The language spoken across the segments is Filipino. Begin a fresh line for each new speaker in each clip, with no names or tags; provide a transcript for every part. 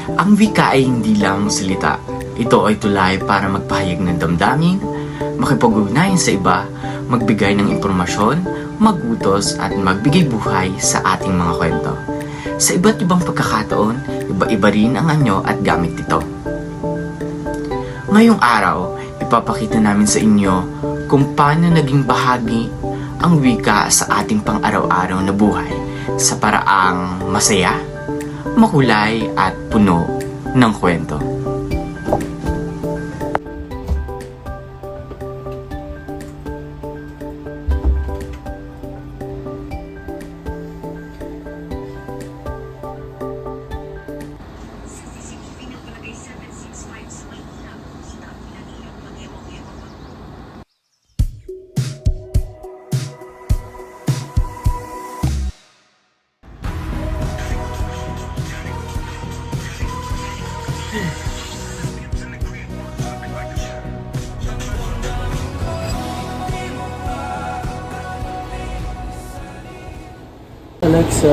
Ang wika ay hindi lang salita. Ito ay tulay para magpahayag ng damdamin, makipag-ugnayan sa iba, magbigay ng impormasyon, magutos at magbigay buhay sa ating mga kwento. Sa iba't ibang pagkakataon, iba-iba rin ang anyo at gamit nito. Ngayong araw, ipapakita namin sa inyo kung paano naging bahagi ang wika sa ating pang-araw-araw na buhay sa paraang masaya, makulay at puno ng kwento.
Alexa,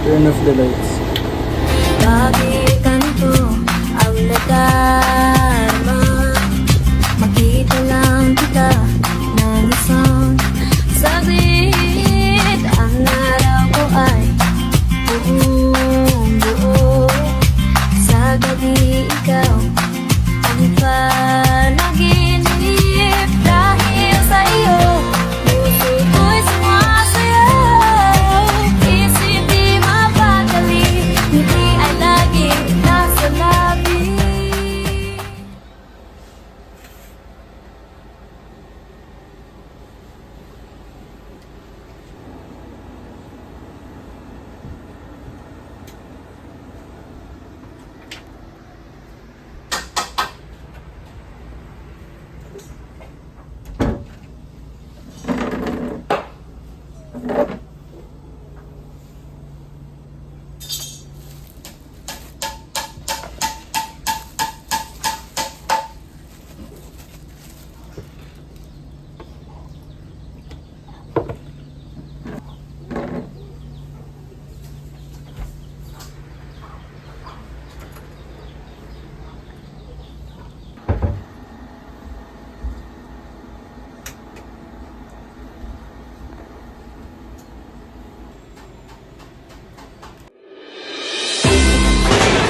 turn off the lights.
Bakit ganito ang nadarama? Makita lang kita ng isang saglit. Ang araw ko ay buong buo. Sa gabi ikaw ang panaginip. Dahil sa iyo puso ko'y sumasayaw. Isip di mapadali, ngiti ay laging nasa labi.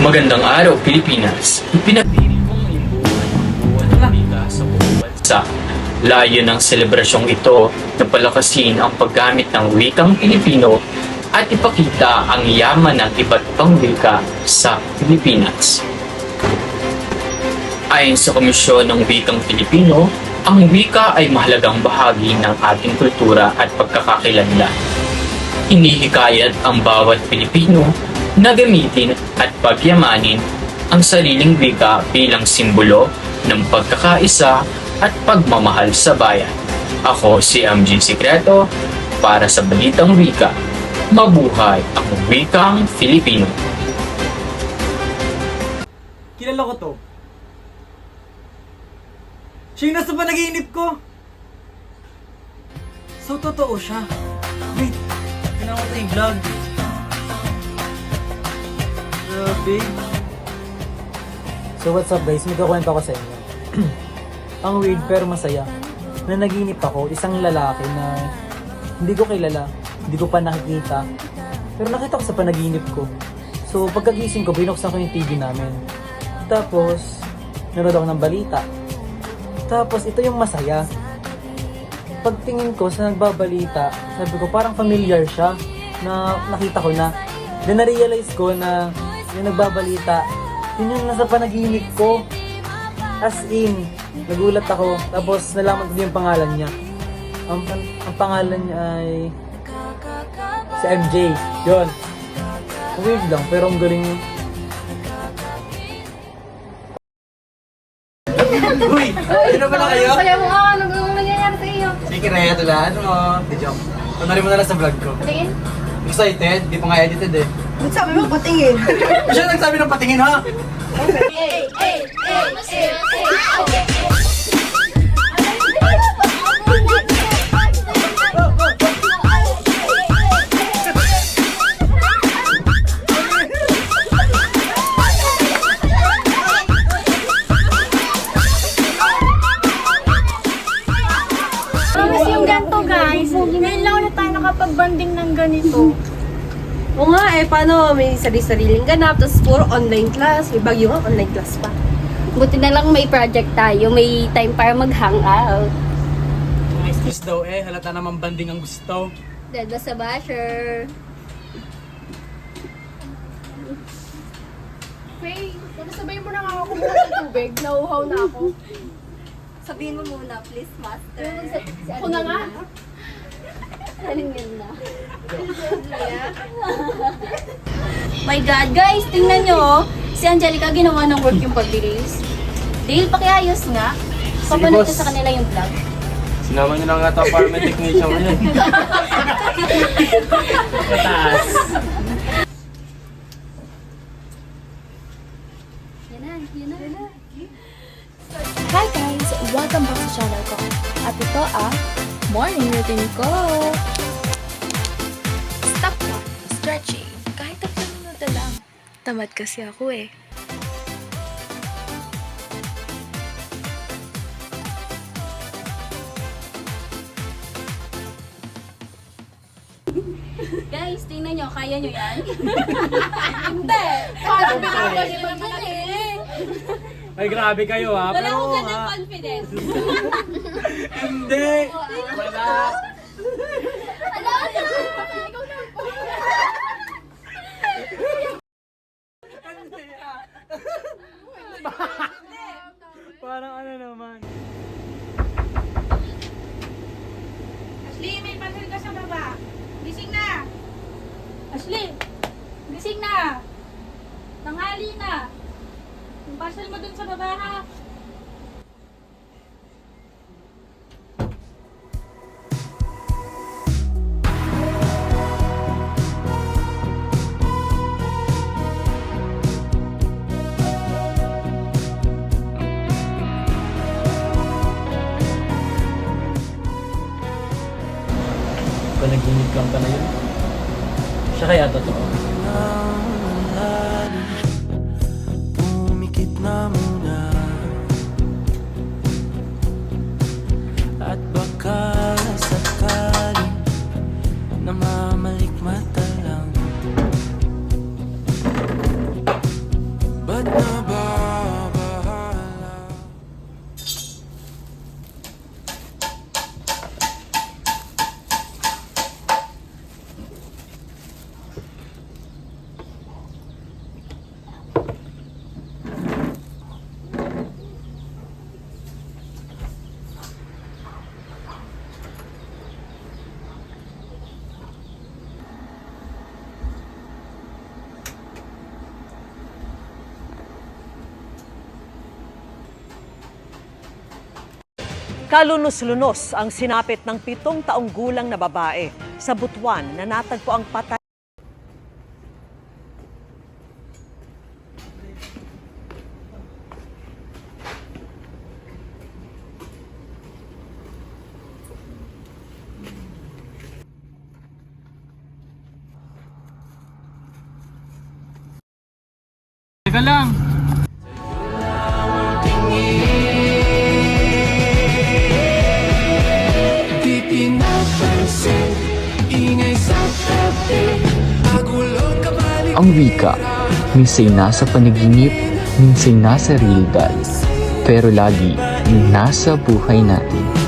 Magandang araw, Pilipinas! Ipinagdiriwang ngayong buwan ng wika sa buong bansa. Layo ng selebrasyong ito na palakasin ang paggamit ng wikang Pilipino at ipakita ang yaman ng iba't pang wika sa Pilipinas. Ayon sa Komisyon ng Wikang Pilipino, ang wika ay mahalagang bahagi ng ating kultura at pagkakakilanlan. Hinihikayat ang bawat Pilipino na gamitin at pagyamanin ang sariling wika bilang simbolo ng pagkakaisa at pagmamahal sa bayan. Ako si MG Secreto para sa Balitang Wika. Mabuhay ang wikang Filipino!
Kilala ko to. Siya yung nasa panaginip ko. So, totoo siya. Wait, tinawa ko yung vlog. Grabe. So, what's up guys? May kakwento ko sa inyo. Ang weird pero masaya na naginip ako isang lalaki na hindi ko kilala, hindi ko pa nakikita. Pero nakita ko sa panaginip ko. So, pagkagising ko, binuksan ko yung TV namin. Tapos, nanood ako ng balita. Tapos, ito yung masaya. Pagtingin ko sa nagbabalita, sabi ko, parang familiar siya na nakita ko na. Then, na-realize ko na yung nagbabalita, yun yung nasa panaginip ko. As in, nagulat ako. Tapos, nalaman ko yung pangalan niya. Ang pangalan niya ay si MJ. Yun. Weird lang, pero ang galing yun. Uy! Sino pala kayo?
Kaya mo, anong nangyayari sa iyo?
Sige, Rhea, tulaan mo. Di joke. Panorin mo na lang sa vlog ko.
Patingin?
Excited? Di pa nga edited eh.
Nagsabi mo patingin.
Siya nagsabi ng patingin ha?
paano, may sarili-sariling ganap, tapos puro online class, may bagyo nga online class pa.
Buti na lang may project tayo, may time para mag-hangout.
Excuse daw halata naman banding ang gusto.
Dada sa basher.
Faye, sabay mo na nga ako kumuha ng tubig. Nauuhaw na ako.
Sabihin mo muna, please, master.
Ako na nga.
Aling yan na. My God, guys, tingnan nyo, oh. Si Angelica ginawa ng work yung pag-release. Dale, pakiayos nga. Papanood ko sa kanila yung vlog.
Sinama niyo na nga ito para may technician ko yan.
Mataas.
Yan na.
Hi guys! Welcome back sa channel ko. At ito morning routine ko. Stop na. Stretching. Kahit 3 minuto lang. Tamad kasi ako eh.
Guys, tingnan nyo, kaya nyo yan?
Paano binabalik naman
Ay, grabe kayo ha.
Wala
Pero,
akong ganang confidence.
Hindi. Wala. Parang ano naman.
Ashley, may panhil ka sa baba. Gising na.
Ashley, gising na. Tanghali na. Yung parcel mo dun sa baba, ha?
Panaginip lang pa na yun. Siya kaya totoo?
Pumikit na muna at baka sakaling namamalikmata lang. Ba't nababahala?
Kalunos-lunos ang sinapit ng 7 taong gulang na babae sa Butuan na natagpo ang patay.
Teka lang.
Di pinapansin, ingay sa tabi, agulong kabalik.
Ang wika, minsan nasa panaginip, minsan nasa realidad, pero lagi nasa buhay natin.